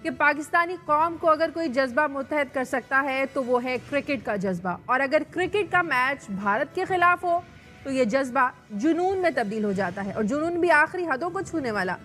کہ پاکستانی قوم کو اگر کوئی جذبہ متحد کر سکتا ہے تو وہ ہے کرکٹ کا جذبہ، اور اگر کرکٹ کا میچ بھارت کے خلاف ہو تو یہ جذبہ جنون میں تبدیل ہو جاتا ہے، اور جنون بھی آخری حدوں کو چھونے والا۔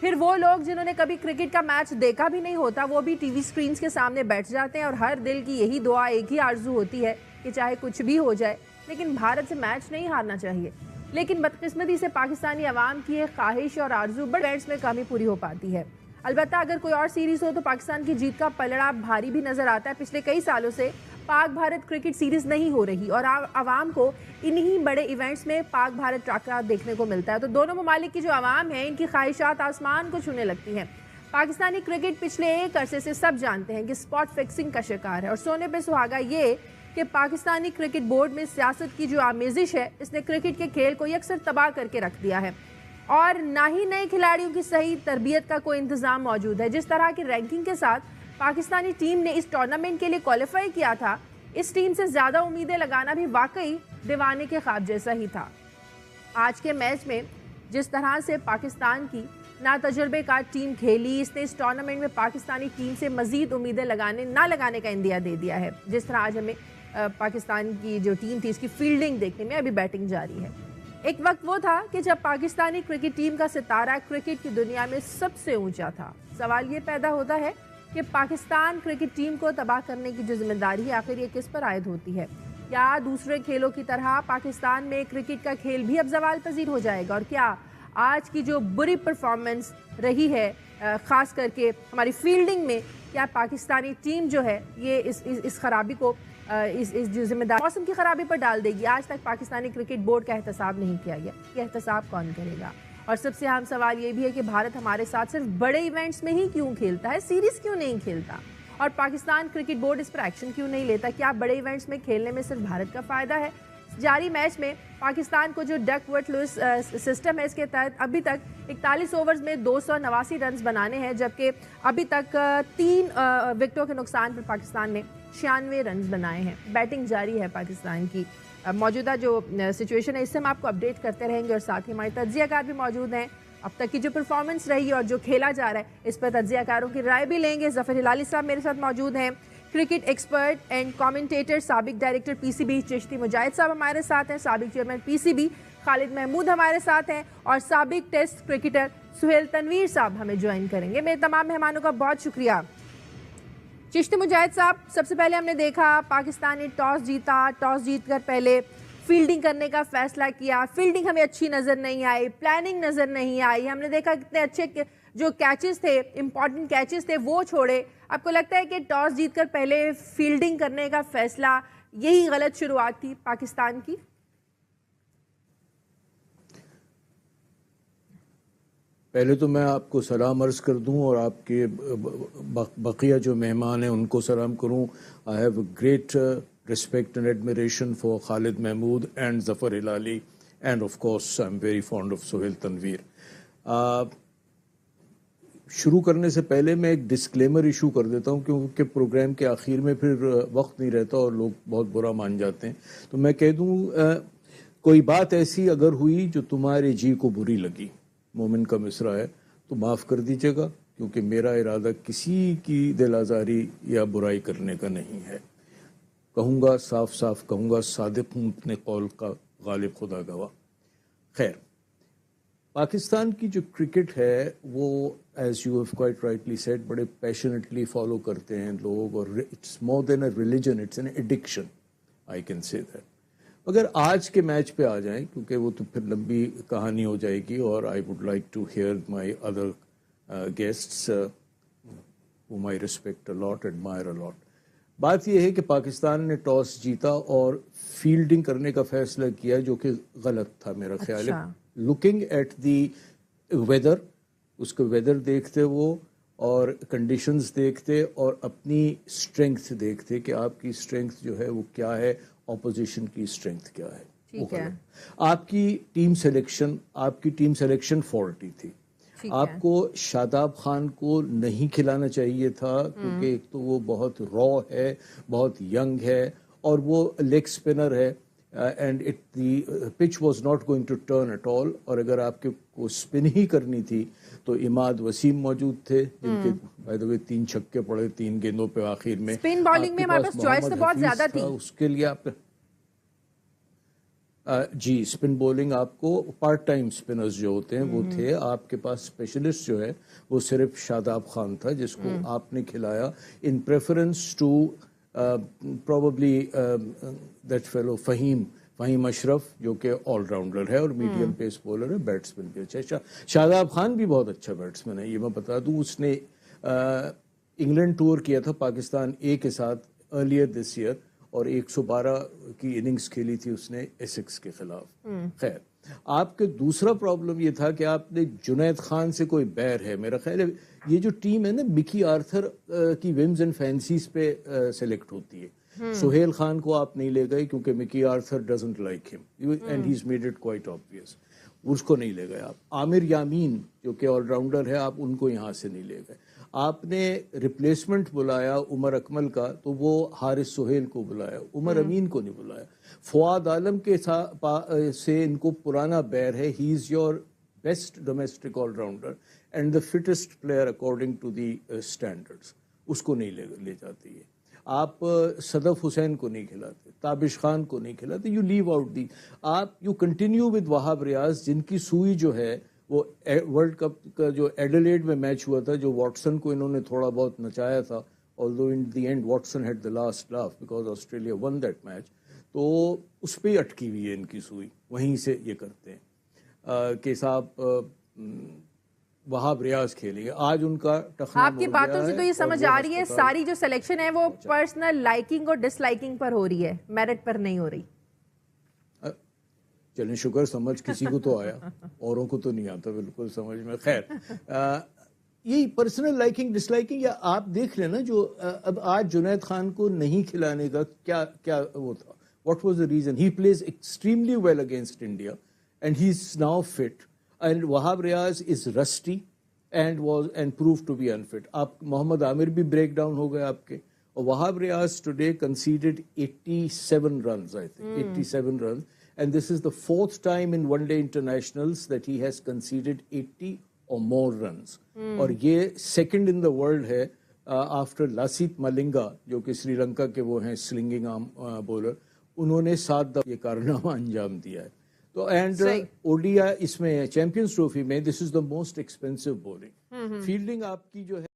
پھر وہ لوگ جنہوں نے کبھی کرکٹ کا میچ دیکھا بھی نہیں ہوتا، وہ بھی ٹی وی سکرینز کے سامنے بیٹھ جاتے ہیں، اور ہر دل کی یہی دعا، ایک ہی آرزو ہوتی ہے کہ چاہے کچھ بھی ہو جائے لیکن بھارت سے میچ نہیں ہارنا چاہیے۔ لیکن بدقسمتی سے پاکستانی عوام کی ایک خواہش اور آرزو بڑے ایونٹس میں کم ہی پوری ہو پاتی ہے۔ البتہ اگر کوئی اور سیریز ہو تو پاکستان کی جیت کا پلڑا بھاری بھی نظر آتا ہے۔ پچھلے کئی سالوں سے پاک بھارت کرکٹ سیریز نہیں ہو رہی، اور عوام کو انہی بڑے ایونٹس میں پاک بھارت ٹکراؤ دیکھنے کو ملتا ہے۔ تو دونوں ممالک کی جو عوام ہیں، ان کی خواہشات آسمان کو چھونے لگتی ہیں۔ پاکستانی کرکٹ پچھلے ایک عرصے سے سب جانتے ہیں کہ اسپاٹ فکسنگ کا شکار ہے، اور سونے پہ سہاگا یہ کہ پاکستانی کرکٹ بورڈ میں سیاست کی جو آمیزش ہے، اس نے کرکٹ کے کھیل کو یکسر تباہ کر کے رکھ دیا ہے، اور نہ ہی نئے کھلاڑیوں کی صحیح تربیت کا کوئی انتظام موجود ہے۔ جس طرح کی رینکنگ کے ساتھ پاکستانی ٹیم نے اس ٹورنامنٹ کے لیے کوالیفائی کیا تھا، اس ٹیم سے زیادہ امیدیں لگانا بھی واقعی دیوانے کے خواب جیسا ہی تھا۔ آج کے میچ میں جس طرح سے پاکستان کی ناتجربے کار ٹیم کھیلی، اس نے اس ٹورنامنٹ میں پاکستانی ٹیم سے مزید امیدیں نہ لگانے کا اندیا دے دیا ہے۔ جس طرح آج ہمیں پاکستان کی جو ٹیم تھی، اس کی فیلڈنگ دیکھنے میں ابھی بیٹنگ جاری ہے۔ ایک وقت وہ تھا کہ جب پاکستانی کرکٹ ٹیم کا ستارہ کرکٹ کی دنیا میں سب سے اونچا تھا۔ سوال یہ پیدا ہوتا ہے کہ پاکستان کرکٹ ٹیم کو تباہ کرنے کی جو ذمہ داری ہے، آخر یہ کس پر عائد ہوتی ہے؟ کیا دوسرے کھیلوں کی طرح پاکستان میں کرکٹ کا کھیل بھی اب زوال پذیر ہو جائے گا؟ اور کیا آج کی جو بری پرفارمنس رہی ہے، خاص کر کے ہماری فیلڈنگ میں، کیا پاکستانی ٹیم جو ہے یہ اس خرابی کو اس جو ذمہ دار موسم کی خرابی پر ڈال دے گی؟ آج تک پاکستانی کرکٹ بورڈ کا احتساب نہیں کیا گیا، یہ احتساب کون کرے گا؟ اور سب سے اہم سوال یہ بھی ہے کہ بھارت ہمارے ساتھ صرف بڑے ایونٹس میں ہی کیوں کھیلتا ہے، سیریز کیوں نہیں کھیلتا؟ اور پاکستان کرکٹ بورڈ اس پر ایکشن کیوں نہیں لیتا؟ کیا بڑے ایونٹس میں کھیلنے میں صرف بھارت کا فائدہ ہے؟ جاری میچ میں پاکستان کو جو ڈک ورٹ لوئس سسٹم ہے، اس کے تحت ابھی تک 41 اوورز میں 289 رنز بنانے ہیں، جبکہ ابھی تک 3 وکٹوں کے نقصان پر پاکستان نے 96 رنز بنائے ہیں۔ بیٹنگ جاری ہے پاکستان کی۔ موجودہ جو سچویشن ہے، اس سے ہم آپ کو اپڈیٹ کرتے رہیں گے، اور ساتھ ہی ہمارے تجزیہ کار بھی موجود ہیں۔ اب تک کی جو پرفارمنس رہی اور جو کھیلا جا رہا ہے، اس پر تجزیہ کاروں کی رائے بھی لیں گے۔ ظفر ہلالی صاحب میرے ساتھ موجود ہیں، کرکٹ ایکسپرٹ اینڈ کامنٹیٹر، سابق director P C B Chishti Mujahid صاحب ہمارے ساتھ ہیں، سابق chairman P C B Khalid Mahmood ہمارے ساتھ ہیں، اور سابق ٹیسٹ کرکٹر سہیل تنویر صاحب ہمیں جوائن کریں گے۔ میرے تمام مہمانوں کا بہت شکریہ۔ چشتی مجاہد صاحب، سب سے پہلے ہم نے دیکھا پاکستان نے ٹاس جیتا، ٹاس جیت کر پہلے فیلڈنگ کرنے کا فیصلہ کیا۔ فیلڈنگ ہمیں اچھی نظر نہیں آئی، پلاننگ نظر نہیں آئی، ہم نے دیکھا کتنے اچھے جو کیچز تھے، امپورٹنٹ کیچز تھے، وہ چھوڑے۔ آپ کو لگتا ہے کہ ٹاس جیت کر پہلے فیلڈنگ کرنے کا فیصلہ یہی غلط شروعات تھی پاکستان کی؟ پہلے تو میں آپ کو سلام عرض کر دوں، اور آپ کے بقیہ جو مہمان ہیں ان کو سلام کروں۔ I have a great respect and admiration for Khalid Mahmood and Zafar Hilali, and of course I'm very fond of Sohail Tanveer. شروع کرنے سے پہلے میں ایک ڈسکلیمر ایشو کر دیتا ہوں، کیونکہ پروگرام کے آخر میں پھر وقت نہیں رہتا اور لوگ بہت برا مان جاتے ہیں۔ تو میں کہہ دوں، کوئی بات ایسی اگر ہوئی جو تمہارے جی کو بری لگی، مومن کا مصرع ہے، تو معاف کر دیجیے گا، کیونکہ میرا ارادہ کسی کی دل آزاری یا برائی کرنے کا نہیں ہے۔ کہوں گا، صاف صاف کہوں گا، صادق ہوں اپنے قول کا، غالب خدا گواہ۔ خیر، پاکستان کی جو کرکٹ ہے وہ as you have quite rightly said بڑے پیشنیٹلی فالو کرتے ہیں لوگ، اور it's more than a religion, it's an addiction, I can say that. اگر آج کے میچ پہ آ جائیں، کیونکہ وہ تو پھر لمبی کہانی ہو جائے گی، اور I would like to hear my other guests whom I respect a lot, admire a lot۔ بات یہ ہے کہ پاکستان نے ٹاس جیتا اور فیلڈنگ کرنے کا فیصلہ کیا، جو کہ غلط تھا میرا خیال ہے۔ لکنگ ایٹ دی ویدر، اس کو ویدر دیکھتے وہ، اور کنڈیشنز دیکھتے، اور اپنی اسٹرینگتھ دیکھتے کہ آپ کی اسٹرینگتھ جو ہے وہ کیا ہے، اپوزیشن کی اسٹرینگتھ کیا ہے۔ ٹھیک ہے، آپ کی ٹیم سلیکشن فالٹی تھی۔ آپ کو شاداب خان کو نہیں کھلانا چاہیے تھا، کیونکہ ایک تو وہ بہت را ہے، بہت ینگ ہے، اور وہ لیگ اسپنر ہے، and the pitch was not going to turn at all. اور اگر آپ کو اسپن ہی کرنی تھی تو اماد وسیم موجود تھے جن کے بائی دا وے 3 چھکے پڑے 3 گیندوں پہ آخر میں. اسپن بالنگ میں ہمارے پاس چوائس تو بہت زیادہ تھی. اس کے لیے آپ جی اسپن بولنگ آپ کو پارٹ ٹائم اسپنرز جو ہوتے ہیں وہ تھے. آپ کے پاس اسپیشلسٹ جو ہے وہ صرف شاداب خان تھا جس کو آپ نے کھلایا in preference to probably that fellow Faheem Ashraf جو کہ آل راؤنڈر ہے اور میڈیم پیس بولر ہے, بیٹسمین بھی اچھا. شاداب خان بھی بہت اچھا بیٹسمین ہے, یہ میں بتا دوں. اس نے انگلینڈ ٹور کیا تھا پاکستان اے کے ساتھ ارلیئر دس ایئر اور 112 کی اننگز کھیلی تھی اس نے ایسکس کے خلاف. خیر آپ کے دوسرا پرابلم یہ تھا کہ آپ نے جنید خان سے کوئی بیر ہے. میرا خیال ہے یہ جو ٹیم ہے نا مکی آرتھر کی ومز اینڈ فینسیز پہ سلیکٹ ہوتی ہے. سہیل خان کو آپ نہیں لے گئے کیونکہ Mickey Arthur doesn't like him and has made it quite obvious, اس کو نہیں لے گئے آپ. عامر یامین جو کہ آل راؤنڈر ہے آپ ان کو یہاں سے نہیں لے گئے. آپ نے ریپلیسمنٹ بلایا عمر اکمل کا تو وہ حارث سہیل کو بلایا, عمر امین کو نہیں بلایا. فواد عالم کے سے ان کو پرانا بیر ہے. He is your best domestic all rounder and the fittest player according to the standards, اس کو نہیں لے جاتے. یہ آپ صدف حسین کو نہیں کھلاتے, تابش خان کو نہیں کھلاتے. یو لیو آؤٹ دی, آپ you continue with Wahab Riaz جن کی سوئی جو ہے وہ ورلڈ کپ کا جو ایڈیلیڈ میں میچ ہوا تھا جو واٹسن کو انہوں نے تھوڑا بہت نچایا تھا, although in the end Watson had the last laugh because Australia won that match, تو اس پہ اٹکی ہوئی ہے ان کی سوئی. وہیں سے یہ کرتے ہیں کہ صاحب وہاب ریاض کھیلیں گے. آج ان کا ٹخنا آپ کی باتوں سے تو یہ سمجھ آ رہی ہے ساری جو سلیکشن ہے وہ پرسنل لائکنگ اور ڈس لائکنگ پر ہو رہی ہے, میرٹ پر نہیں ہو رہی. چلیں شکر سمجھ کسی کو تو آیا, اوروں کو تو نہیں آتا بالکل سمجھ میں. خیر یہی پرسنل لائکنگ ڈس لائکنگ, یا آپ دیکھ لیں نا جو اب آج جنید خان کو نہیں کھلانے کا کیا وہ تھا. What was the reason? He plays extremely well against India and he is now fit and Wahab Riaz is rusty and prove to be unfit. آپ محمد عامر بھی بریک ڈاؤن ہو گئے آپ کے, اور Wahab Riaz today conceded 87 runs I think 87 runs. And this is the 4th time in one-day internationals that he has conceded 80 or more runs. اور یہ second in the world ہے after Lasith Malinga جو کہ سری لنکا کے وہ ہیں سلنگنگ آرم بولر, انہوں نے 7 دفعہ یہ کارنامہ انجام دیا ہے. تو اینڈ اوڈیا اس میں چیمپئنز ٹرافی میں this is the most expensive bowling. Fielding آپ کی جو ہے